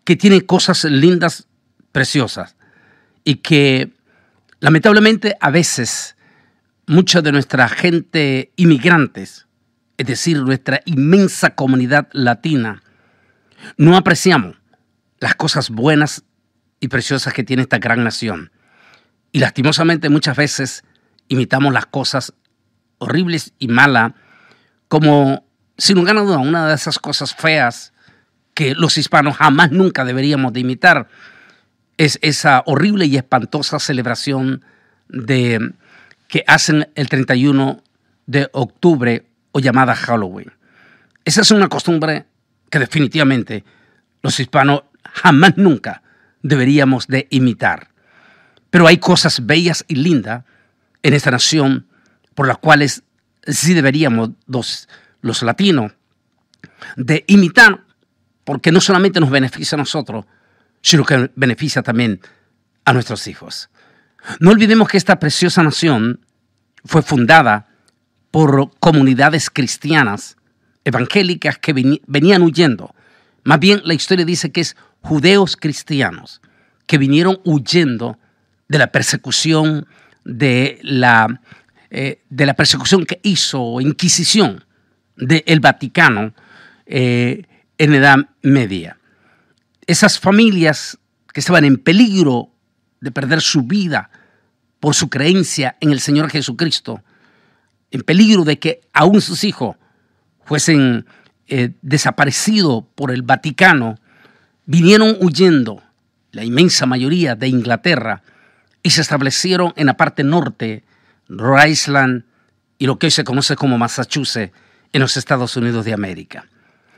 que tiene cosas lindas, preciosas, y que lamentablemente a veces mucha de nuestra gente inmigrantes, es decir, nuestra inmensa comunidad latina, no apreciamos las cosas buenas y preciosas que tiene esta gran nación. Y lastimosamente muchas veces imitamos las cosas horribles y malas, como, sin lugar a duda, una de esas cosas feas que los hispanos jamás nunca deberíamos de imitar, es esa horrible y espantosa celebración que hacen el 31 de octubre o llamada Halloween. Esa es una costumbre que definitivamente los hispanos jamás nunca deberíamos de imitar. Pero hay cosas bellas y lindas en esta nación por las cuales sí deberíamos los latinos de imitar, porque no solamente nos beneficia a nosotros, sino que beneficia también a nuestros hijos. No olvidemos que esta preciosa nación fue fundada por comunidades cristianas, evangélicas que venían huyendo. Más bien la historia dice que es judeos cristianos que vinieron huyendo de la persecución de la persecución que hizo Inquisición del Vaticano en la Edad Media. Esas familias que estaban en peligro de perder su vida por su creencia en el Señor Jesucristo, en peligro de que aún sus hijos fuesen desaparecidos por el Vaticano, vinieron huyendo, la inmensa mayoría, de Inglaterra, y se establecieron en la parte norte, Rhode Island y lo que hoy se conoce como Massachusetts, en los Estados Unidos de América.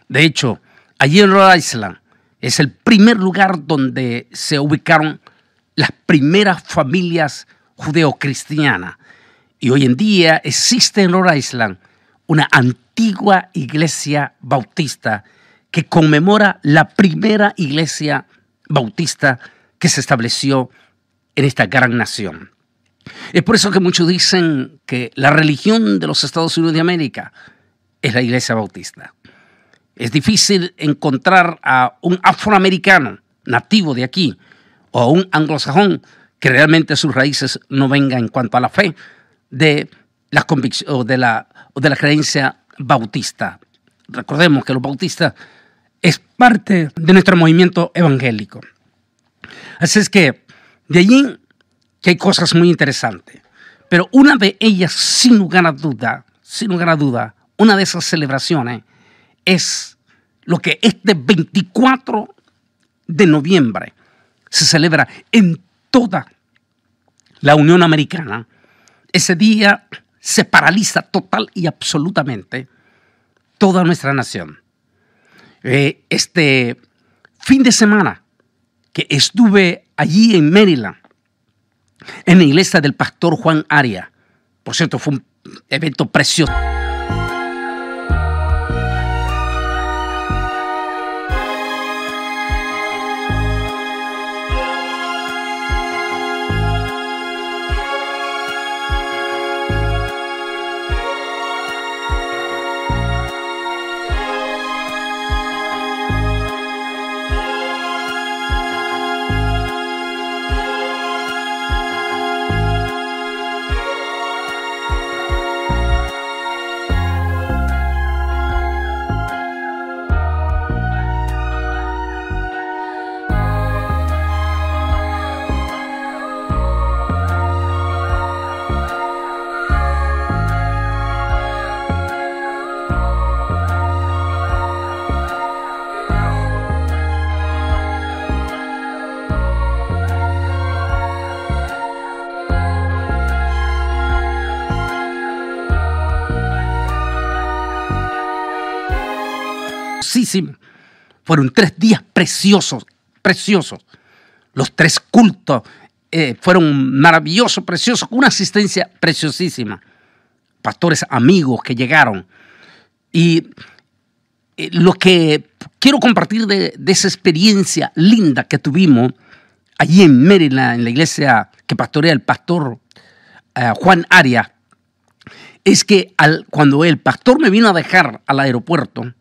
De hecho, allí en Rhode Island es el primer lugar donde se ubicaron las primeras familias judeocristianas. Y hoy en día existe en Rhode Island una antigua iglesia bautista que conmemora la primera iglesia bautista que se estableció en esta gran nación. Es por eso que muchos dicen que la religión de los Estados Unidos de América es la iglesia bautista. Es difícil encontrar a un afroamericano nativo de aquí o a un anglosajón que realmente sus raíces no vengan en cuanto a la fe de la convicción o de la creencia bautista. Recordemos que los bautistas es parte de nuestro movimiento evangélico. Así es que de allí que hay cosas muy interesantes. Pero una de ellas, sin lugar a duda, una de esas celebraciones es lo que este 24 de noviembre se celebra en toda la Unión Americana. Ese día se paraliza total y absolutamente toda nuestra nación. Este fin de semana que estuve allí en Maryland, en la iglesia del pastor Juan Arias, por cierto, fue un evento precioso. Fueron 3 días preciosos. Los 3 cultos fueron maravillosos, preciosos, con una asistencia preciosísima. Pastores amigos que llegaron. Y lo que quiero compartir de esa experiencia linda que tuvimos allí en Maryland, en la iglesia que pastorea el pastor Juan Arias, es que cuando el pastor me vino a dejar al aeropuerto,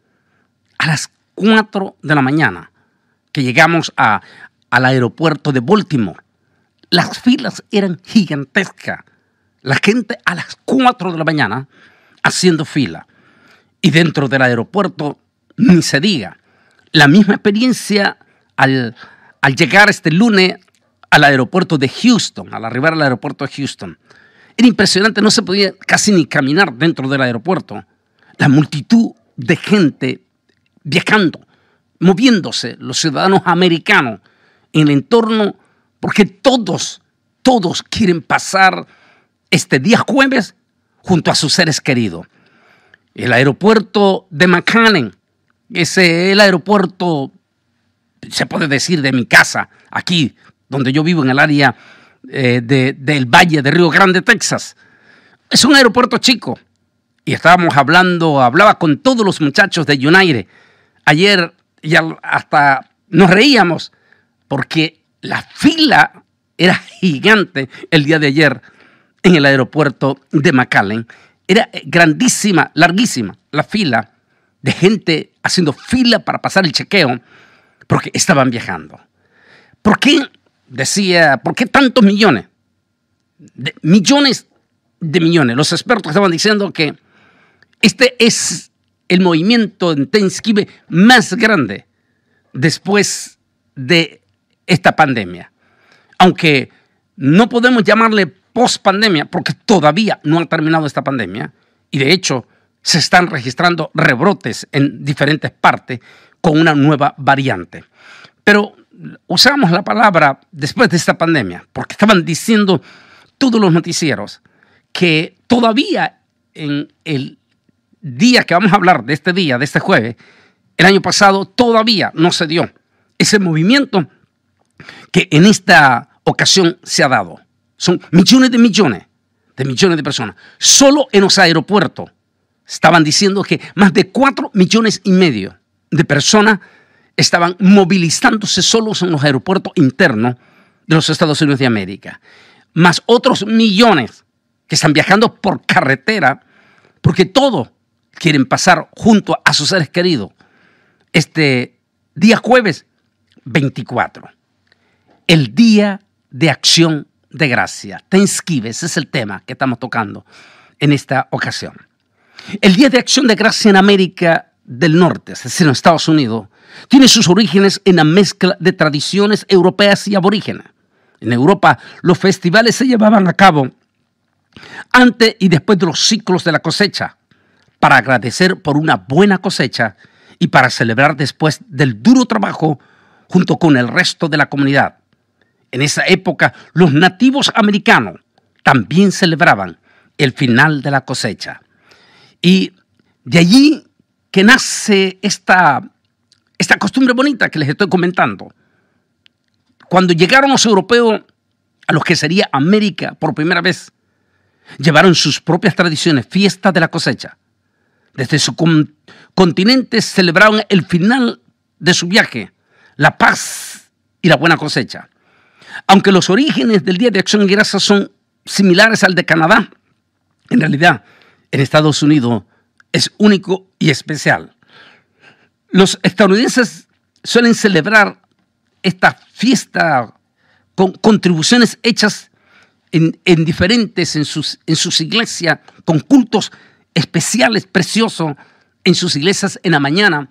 a las 4 de la mañana, que llegamos al aeropuerto de Baltimore, las filas eran gigantescas. La gente a las 4 de la mañana haciendo fila. Y dentro del aeropuerto, ni se diga. La misma experiencia al llegar este lunes al aeropuerto de Houston, al arribar al aeropuerto de Houston. Era impresionante, no se podía casi ni caminar dentro del aeropuerto. La multitud de gente viajando, moviéndose, los ciudadanos americanos en el entorno, porque todos quieren pasar este día jueves junto a sus seres queridos. El aeropuerto de McAllen, ese es el aeropuerto, se puede decir, de mi casa, aquí donde yo vivo en el área del Valle de Río Grande, Texas. Es un aeropuerto chico. Y hablaba con todos los muchachos de United. Ayer ya hasta nos reíamos porque la fila era gigante el día de ayer en el aeropuerto de McAllen. Era grandísima, larguísima la fila de gente haciendo fila para pasar el chequeo porque estaban viajando. ¿Por qué? Decía, ¿por qué tantos millones? Millones de millones. Los expertos estaban diciendo que este es el movimiento en Thanksgiving más grande después de esta pandemia. Aunque no podemos llamarle post-pandemia porque todavía no ha terminado esta pandemia y de hecho se están registrando rebrotes en diferentes partes con una nueva variante. Pero usamos la palabra después de esta pandemia porque estaban diciendo todos los noticieros que todavía en el día que vamos a hablar de este jueves, el año pasado todavía no se dio ese movimiento que en esta ocasión se ha dado. Son millones de personas. Solo en los aeropuertos estaban diciendo que más de 4,5 millones de personas estaban movilizándose solos en los aeropuertos internos de los Estados Unidos de América. Más otros millones que están viajando por carretera porque todos quieren pasar junto a sus seres queridos este día jueves 24. El Día de Acción de Gracia. Thanksgiving, ese es el tema que estamos tocando en esta ocasión. El Día de Acción de Gracia en América del Norte, es decir, en Estados Unidos, tiene sus orígenes en la mezcla de tradiciones europeas y aborígenes. En Europa, los festivales se llevaban a cabo antes y después de los ciclos de la cosecha, para agradecer por una buena cosecha y para celebrar después del duro trabajo junto con el resto de la comunidad. En esa época, los nativos americanos también celebraban el final de la cosecha. Y de allí que nace esta costumbre bonita que les estoy comentando. Cuando llegaron los europeos a lo que sería América por primera vez, llevaron sus propias tradiciones, fiestas de la cosecha. Desde su continente celebraron el final de su viaje, la paz y la buena cosecha. Aunque los orígenes del Día de Acción de Gracias son similares al de Canadá, en realidad en Estados Unidos es único y especial. Los estadounidenses suelen celebrar esta fiesta con contribuciones hechas en diferentes, en sus iglesias, con cultos especiales, preciosos, en sus iglesias en la mañana,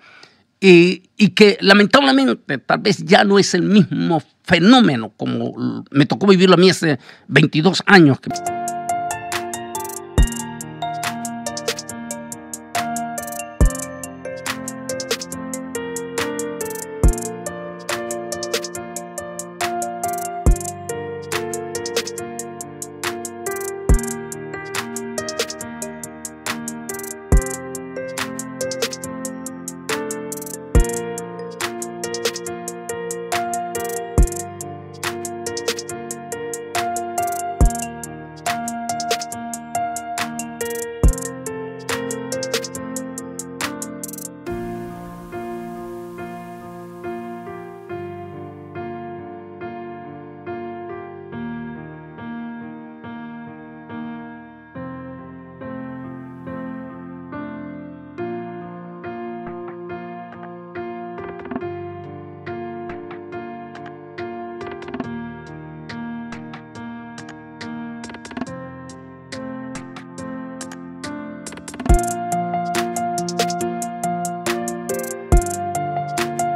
y que lamentablemente tal vez ya no es el mismo fenómeno como me tocó vivirlo a mí hace 22 años.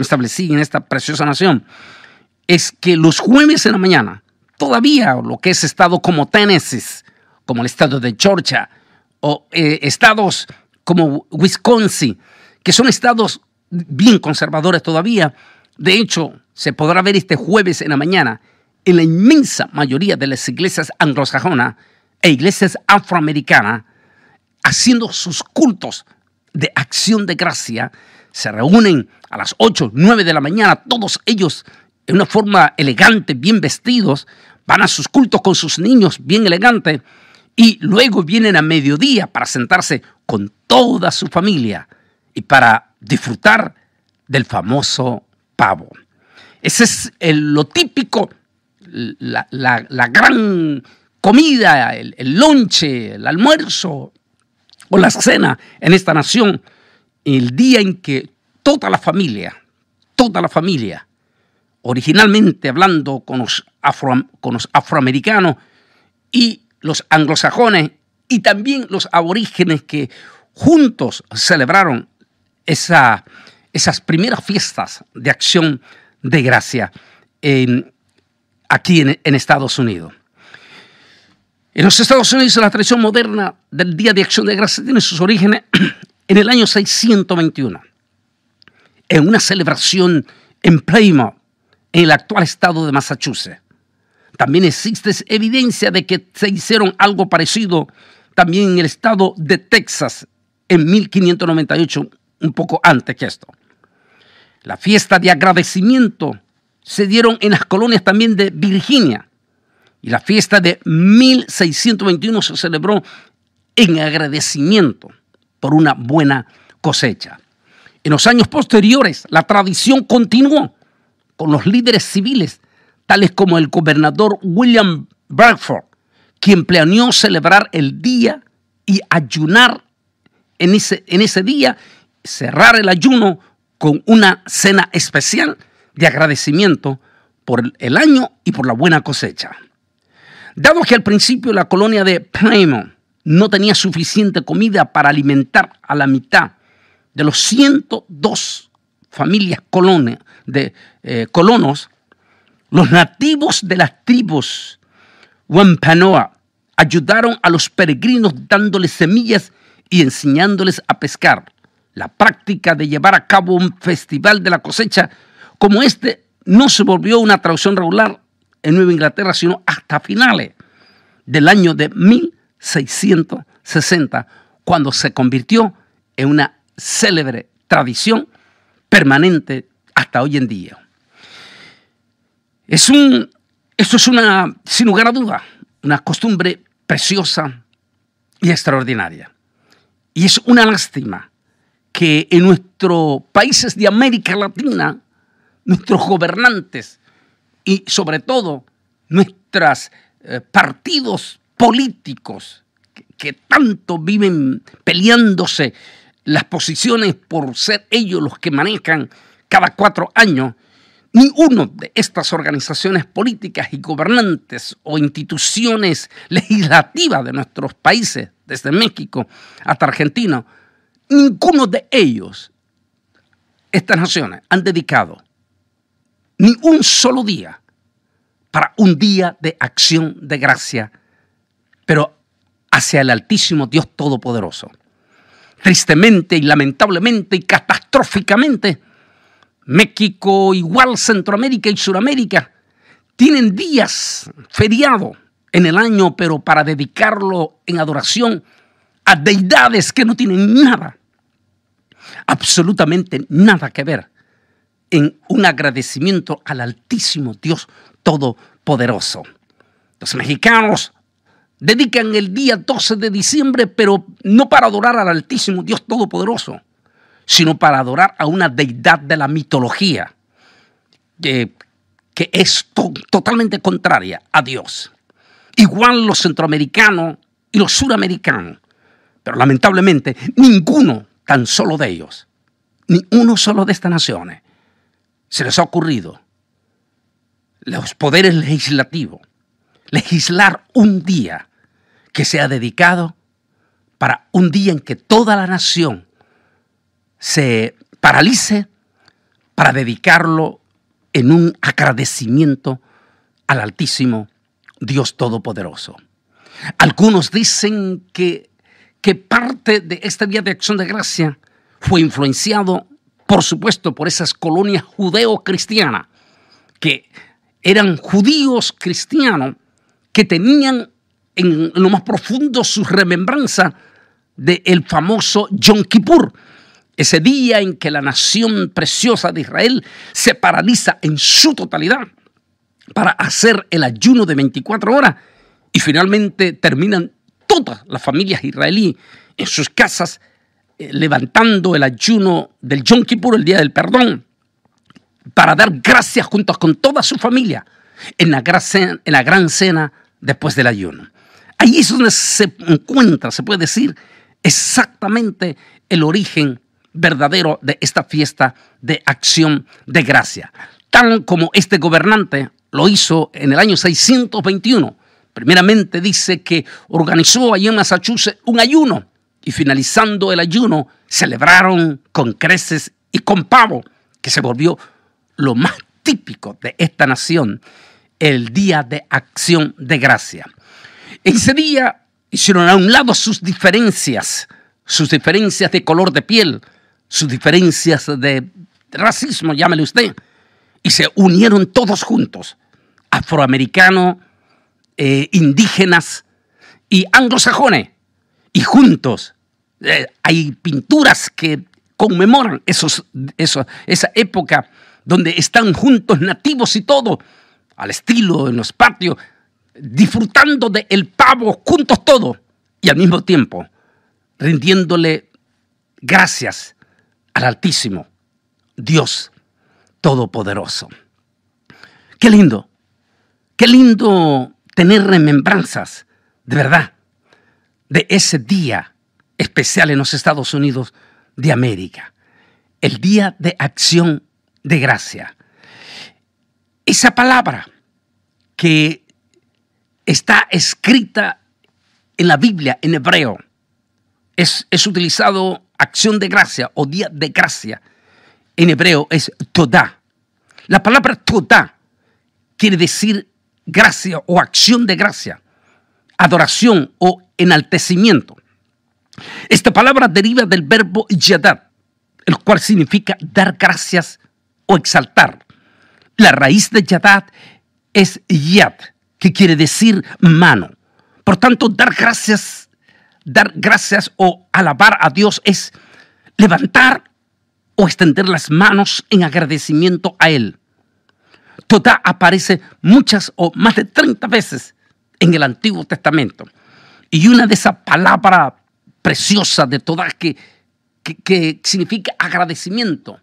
establecí en esta preciosa nación, es que los jueves en la mañana, todavía lo que es estado como Tennessee, como el estado de Georgia, o estados como Wisconsin, que son estados bien conservadores todavía. De hecho, se podrá ver este jueves en la mañana en la inmensa mayoría de las iglesias anglosajonas e iglesias afroamericanas haciendo sus cultos de acción de gracia. Se reúnen a las 8, 9 de la mañana, todos ellos en una forma elegante, bien vestidos, van a sus cultos con sus niños bien elegantes y luego vienen a mediodía para sentarse con toda su familia y para disfrutar del famoso pavo. Ese es lo típico, la gran comida, el lonche, el almuerzo o la cena en esta nación, el día en que toda la familia, originalmente hablando con los afroamericanos y los anglosajones y también los aborígenes que juntos celebraron esas primeras fiestas de acción de gracia aquí en Estados Unidos. En los Estados Unidos la tradición moderna del Día de Acción de Gracia tiene sus orígenes en el año 621, en una celebración en Plymouth, en el actual estado de Massachusetts. También existe evidencia de que se hicieron algo parecido también en el estado de Texas en 1598, un poco antes que esto. La fiesta de agradecimiento se dieron en las colonias también de Virginia y la fiesta de 1621 se celebró en agradecimiento por una buena cosecha. En los años posteriores, la tradición continuó con los líderes civiles, tales como el gobernador William Bradford, quien planeó celebrar el día y ayunar en ese día, cerrar el ayuno con una cena especial de agradecimiento por el año y por la buena cosecha. Dado que al principio la colonia de Plymouth no tenía suficiente comida para alimentar a la mitad de los 102 familias colonos, los nativos de las tribus Wampanoag ayudaron a los peregrinos dándoles semillas y enseñándoles a pescar. La práctica de llevar a cabo un festival de la cosecha como este no se volvió una tradición regular en Nueva Inglaterra, sino hasta finales del año de 1660, cuando se convirtió en una célebre tradición permanente hasta hoy en día. Esto es una, sin lugar a duda, una costumbre preciosa y extraordinaria. Y es una lástima que en nuestros países de América Latina, nuestros gobernantes y sobre todo nuestros partidos políticos que tanto viven peleándose las posiciones por ser ellos los que manejan cada 4 años, ni uno de estas organizaciones políticas y gobernantes o instituciones legislativas de nuestros países, desde México hasta Argentina, ninguno de ellos, estas naciones, han dedicado ni un solo día para un día de acción de gracia, pero hacia el Altísimo Dios Todopoderoso. Tristemente y lamentablemente y catastróficamente, México, igual Centroamérica y Suramérica, tienen días feriados en el año, pero para dedicarlo en adoración a deidades que no tienen nada, absolutamente nada que ver en un agradecimiento al Altísimo Dios Todopoderoso. Los mexicanos dedican el día 12 de diciembre, pero no para adorar al Altísimo Dios Todopoderoso, sino para adorar a una deidad de la mitología que es totalmente contraria a Dios. Igual los centroamericanos y los suramericanos, pero lamentablemente ninguno tan solo de ellos, ni uno solo de estas naciones, se les ha ocurrido, los poderes legislativos, legislar un día que sea dedicado para un día en que toda la nación se paralice para dedicarlo en un agradecimiento al Altísimo Dios Todopoderoso. Algunos dicen que parte de este Día de Acción de Gracia fue influenciado, por supuesto, por esas colonias judeo-cristianas, que eran judíos cristianos que tenían en lo más profundo su remembranza del famoso Yom Kippur, ese día en que la nación preciosa de Israel se paraliza en su totalidad para hacer el ayuno de 24 horas y finalmente terminan todas las familias israelíes en sus casas levantando el ayuno del Yom Kippur, el día del perdón, para dar gracias juntos con toda su familia en la gran cena después del ayuno. Ahí es donde se encuentra, se puede decir, exactamente el origen verdadero de esta fiesta de acción de gracia. Tal como este gobernante lo hizo en el año 621. Primeramente dice que organizó allí en Massachusetts un ayuno y finalizando el ayuno celebraron con creces y con pavo, que se volvió lo más típico de esta nación, el Día de Acción de Gracia. En ese día hicieron a un lado sus diferencias de color de piel, sus diferencias de racismo, llámele usted, y se unieron todos juntos, afroamericanos, indígenas y anglosajones, y juntos hay pinturas que conmemoran esa época donde están juntos nativos y todo, al estilo en los patios, disfrutando del pavo juntos todos y al mismo tiempo rindiéndole gracias al Altísimo Dios Todopoderoso. Qué lindo tener remembranzas, de verdad, de ese día especial en los Estados Unidos de América, el Día de Acción de Gracia. Esa palabra que está escrita en la Biblia en hebreo es utilizado acción de gracia o día de gracia. En hebreo es todá. La palabra todá quiere decir gracia o acción de gracia, adoración o enaltecimiento. Esta palabra deriva del verbo yadad, el cual significa dar gracias o exaltar. La raíz de yadad es yad, que quiere decir mano. Por tanto, dar gracias o alabar a Dios es levantar o extender las manos en agradecimiento a Él. Todá aparece muchas o más de 30 veces en el Antiguo Testamento. Y una de esas palabras preciosas de Todá que significa agradecimiento,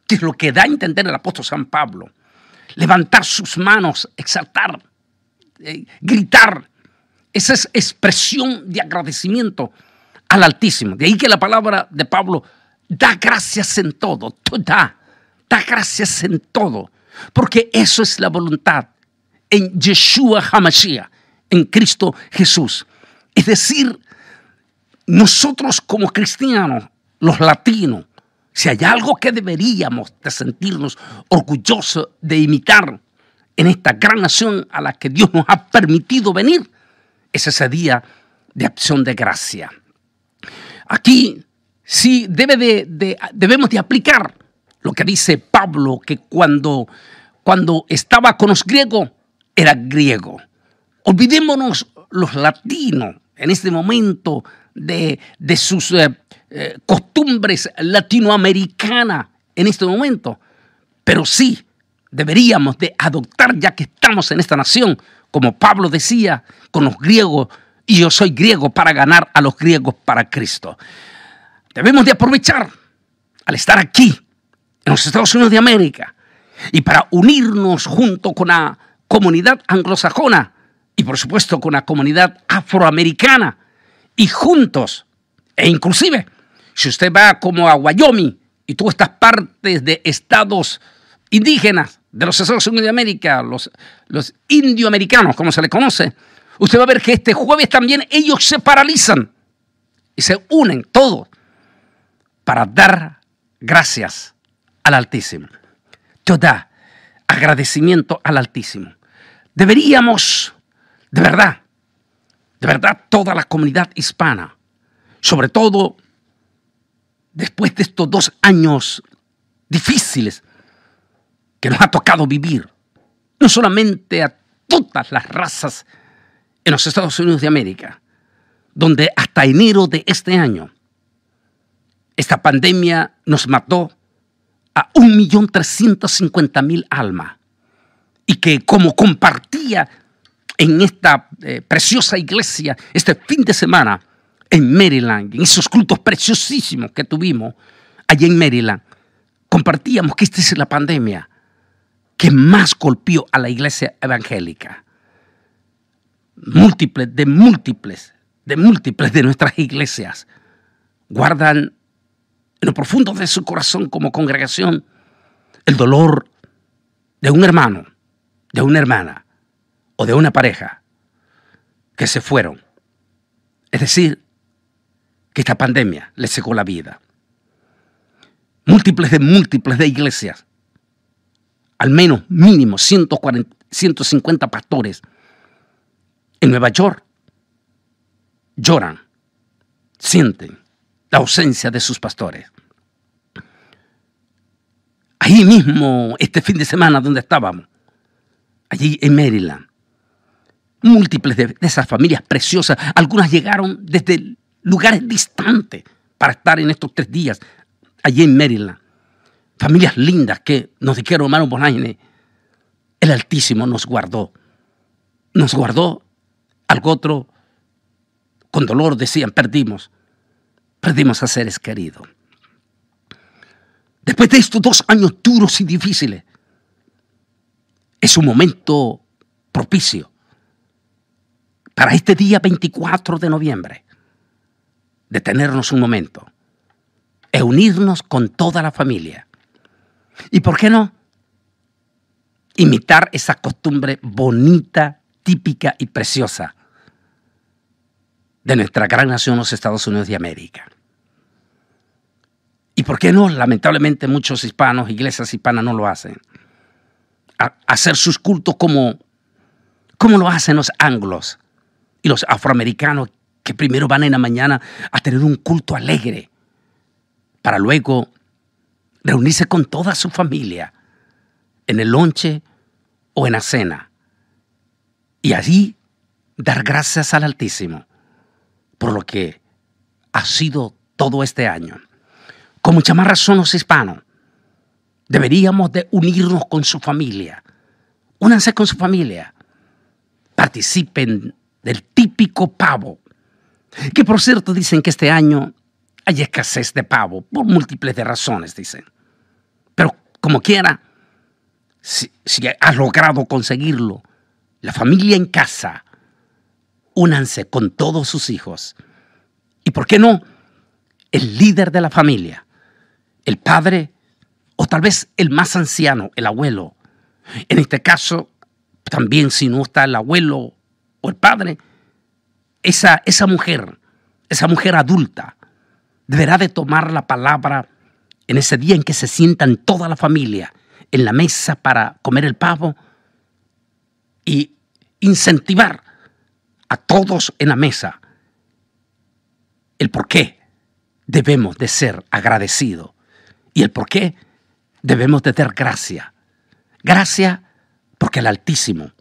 que es lo que da a entender el apóstol San Pablo. Levantar sus manos, exaltar, gritar. Esa es expresión de agradecimiento al Altísimo. De ahí que la palabra de Pablo da gracias en todo. Da gracias en todo. Porque eso es la voluntad en Yeshua HaMashiach, en Cristo Jesús. Es decir, nosotros como cristianos, los latinos, si hay algo que deberíamos de sentirnos orgullosos de imitar en esta gran nación a la que Dios nos ha permitido venir, es ese día de acción de gracia. Aquí sí debemos de aplicar lo que dice Pablo, que cuando estaba con los griegos, era griego. Olvidémonos los latinos en este momento de sus costumbres latinoamericanas en este momento, pero sí deberíamos de adoptar, ya que estamos en esta nación, como Pablo decía, con los griegos, y yo soy griego para ganar a los griegos para Cristo. Debemos de aprovechar al estar aquí, en los Estados Unidos de América, y para unirnos junto con la comunidad anglosajona, y por supuesto con la comunidad afroamericana, y juntos, e inclusive, si usted va como a Wyoming, y todas estas partes de estados indígenas de los Estados Unidos de América, los indioamericanos, como se les conoce, usted va a ver que este jueves también ellos se paralizan y se unen todos para dar gracias al Altísimo. Toda agradecimiento al Altísimo. Deberíamos, de verdad, toda la comunidad hispana, sobre todo después de estos 2 años difíciles que nos ha tocado vivir, no solamente a todas las razas en los Estados Unidos de América, donde hasta enero de este año esta pandemia nos mató a 1.350.000 almas, y que como compartía en esta preciosa iglesia este fin de semana en Maryland, en esos cultos preciosísimos que tuvimos allí en Maryland, compartíamos que esta es la pandemia que más golpeó a la iglesia evangélica. Múltiples de nuestras iglesias guardan en lo profundo de su corazón como congregación el dolor de un hermano, de una hermana o de una pareja que se fueron. Es decir, que esta pandemia les secó la vida. Múltiples de iglesias, al menos mínimo 150 pastores en Nueva York lloran, sienten la ausencia de sus pastores. Ahí mismo, este fin de semana donde estábamos, allí en Maryland, múltiples de esas familias preciosas, algunas llegaron desde lugares distantes para estar en estos 3 días allí en Maryland. Familias lindas que nos dijeron, hermano Bonaine, el Altísimo nos guardó. Nos guardó. Algo otro, con dolor decían, perdimos a seres queridos. Después de estos 2 años duros y difíciles, es un momento propicio para este día 24 de noviembre, detenernos un momento e unirnos con toda la familia. ¿Y por qué no? Imitar esa costumbre bonita, típica y preciosa de nuestra gran nación, los Estados Unidos de América. ¿Y por qué no? Lamentablemente muchos hispanos, iglesias hispanas no lo hacen. Hacer sus cultos como lo hacen los anglos y los afroamericanos, que primero van en la mañana a tener un culto alegre para luego reunirse con toda su familia en el lonche o en la cena y allí dar gracias al Altísimo por lo que ha sido todo este año. Con mucha más razón los hispanos deberíamos de unirnos con su familia. Únanse con su familia. Participen del típico pavo. Que por cierto dicen que este año hay escasez de pavo por múltiples de razones, dicen. Pero como quiera, si has logrado conseguirlo, la familia en casa, únanse con todos sus hijos. ¿Y por qué no? El líder de la familia, el padre, o tal vez el más anciano, el abuelo. En este caso, también si no está el abuelo o el padre, esa mujer adulta, deberá de tomar la palabra en ese día en que se sientan toda la familia en la mesa para comer el pavo y incentivar a todos en la mesa el por qué debemos de ser agradecidos y el por qué debemos de dar gracia. Gracia porque el Altísimo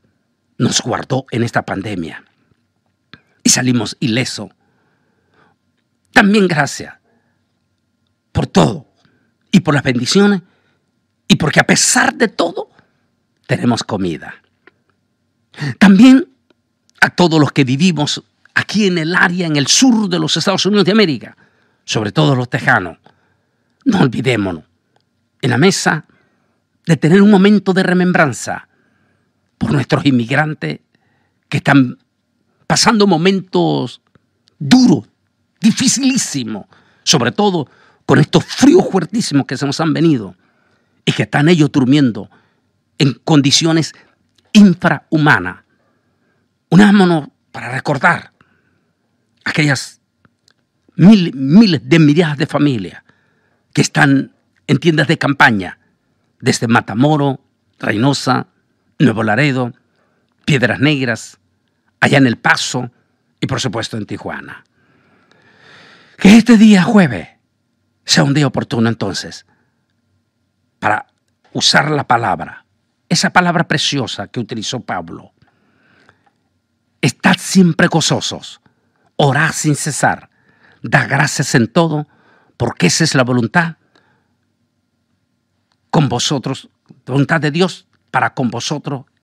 nos guardó en esta pandemia y salimos ilesos. También gracias por todo y por las bendiciones y porque a pesar de todo tenemos comida. También a todos los que vivimos aquí en el área, en el sur de los Estados Unidos de América, sobre todo los tejanos, no olvidémonos en la mesa de tener un momento de remembranza por nuestros inmigrantes que están pasando momentos duros, dificilísimos, sobre todo con estos fríos fuertísimos que se nos han venido y que están ellos durmiendo en condiciones infrahumanas. Unámonos para recordar aquellas miles de millares de familias que están en tiendas de campaña desde Matamoros, Reynosa, Nuevo Laredo, Piedras Negras, allá en El Paso y por supuesto en Tijuana. Que este día jueves sea un día oportuno entonces para usar la palabra, esa palabra preciosa que utilizó Pablo. Estad siempre gozosos, orad sin cesar, da gracias en todo, porque esa es la voluntad con vosotros, voluntad de Dios para con vosotros